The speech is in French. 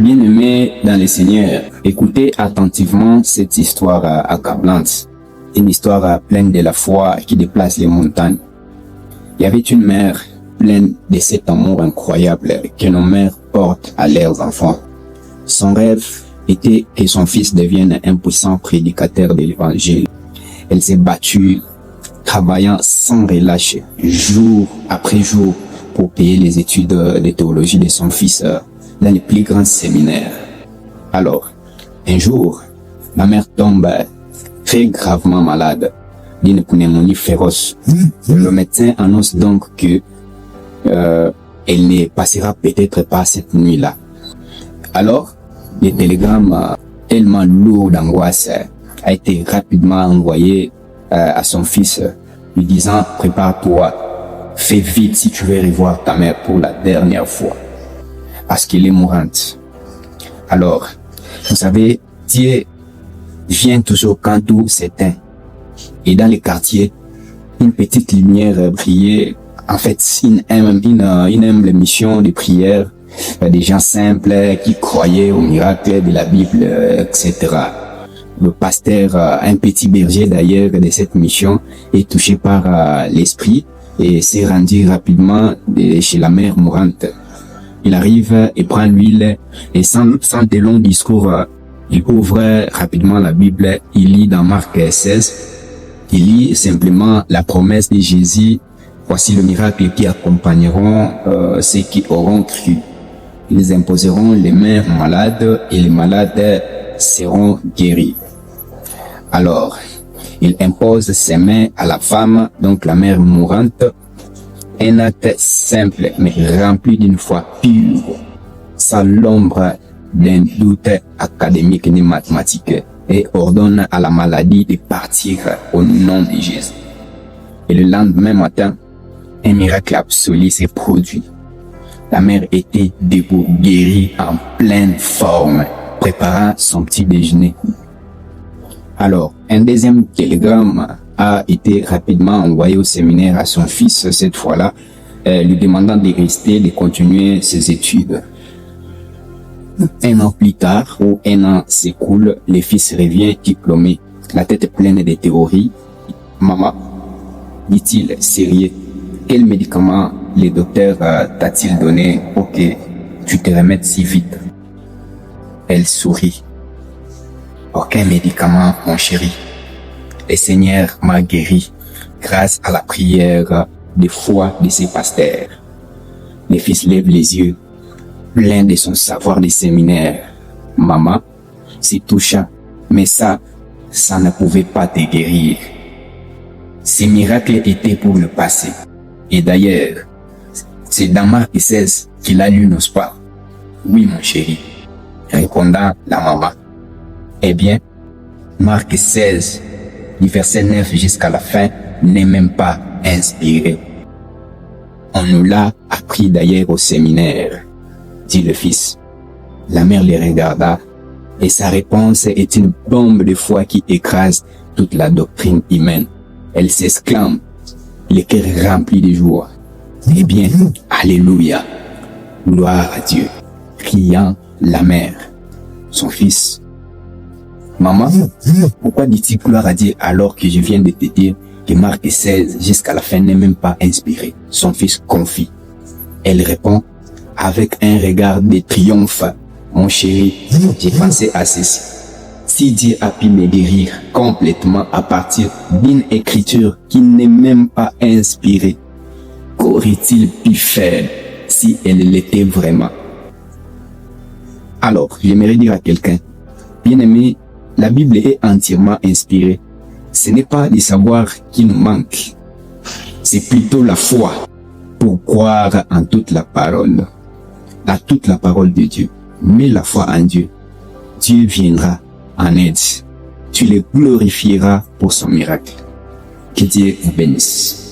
Bien-aimés dans le Seigneur, écoutez attentivement cette histoire accablante, une histoire pleine de la foi qui déplace les montagnes. Il y avait une mère pleine de cet amour incroyable que nos mères portent à leurs enfants. Son rêve était que son fils devienne un puissant prédicateur de l'Évangile. Elle s'est battue, travaillant sans relâche, jour après jour, pour payer les études de théologie de son fils dans les plus grands séminaires. Alors, un jour, ma mère tombe très gravement malade d'une pneumonie féroce. Le médecin annonce donc que elle ne passera peut-être pas cette nuit-là. Alors, le télégramme tellement lourd d'angoisse a été rapidement envoyé à son fils, lui disant « Prépare-toi, fais vite si tu veux revoir ta mère pour la dernière fois, parce qu'elle est mourante. » Alors, vous savez, Dieu vient toujours quand tout s'éteint. Et dans les quartiers, une petite lumière brillait. En fait, une humble mission de prière des gens simples qui croyaient au miracle de la Bible, etc. Le pasteur, un petit berger d'ailleurs de cette mission, est touché par l'esprit et s'est rendu rapidement chez la mère mourante. Il arrive et prend l'huile et sans de longs discours, il ouvre rapidement la Bible, il lit dans Marc 16, il lit simplement la promesse de Jésus. Voici le miracle qui accompagneront ceux qui auront cru. Ils imposeront les mains malades et les malades seront guéris. Alors, il impose ses mains à la femme, donc la mère mourante, un acte simple mais rempli d'une foi pure, sans l'ombre d'un doute académique ni mathématique, et ordonne à la maladie de partir au nom de Jésus. Et le lendemain matin, un miracle absolu s'est produit. La mère était debout, guérie en pleine forme, préparant son petit déjeuner. Alors, un deuxième télégramme a été rapidement envoyé au séminaire à son fils, cette fois-là, lui demandant de rester, de continuer ses études. Un an plus tard, ou un an s'écoule, le fils revient diplômé, la tête pleine de théories. « Maman, dit-il, sérieux, quel médicament le docteur t'a-t-il donné pour que tu te remettes si vite ?» Elle sourit. « Aucun médicament, mon chéri. Le Seigneur m'a guéri grâce à la prière de foi de ses pasteurs. » Le fils lève les yeux, plein de son savoir de séminaire. « Maman, c'est touchant, mais ça ne pouvait pas te guérir. Ces miracles étaient pour le passé. Et d'ailleurs, c'est dans Marc 16 qu'il a lu, n'est-ce pas? » « Oui, mon chéri, » répondant la maman. Eh bien, Marc 16, du verset 9 jusqu'à la fin, n'est même pas inspiré. On nous l'a appris d'ailleurs au séminaire, dit le fils. La mère les regarda, et sa réponse est une bombe de foi qui écrase toute la doctrine humaine. Elle s'exclame, le cœur rempli de joie. Eh bien, alléluia, gloire à Dieu, criant la mère, son fils. Maman, pourquoi dis-tu gloire à Dieu alors que je viens de te dire que Marc 16 jusqu'à la fin n'est même pas inspiré? Son fils confie. Elle répond avec un regard de triomphe. Mon chéri, j'ai pensé à ceci. Si Dieu a pu me guérir complètement à partir d'une écriture qui n'est même pas inspirée, qu'aurait-il pu faire si elle l'était vraiment? Alors, j'aimerais dire à quelqu'un, bien-aimé, la Bible est entièrement inspirée. Ce n'est pas le savoir qui nous manque. C'est plutôt la foi pour croire en toute la parole, à toute la parole de Dieu. Mets la foi en Dieu. Dieu viendra en aide. Tu le glorifieras pour son miracle. Que Dieu vous bénisse.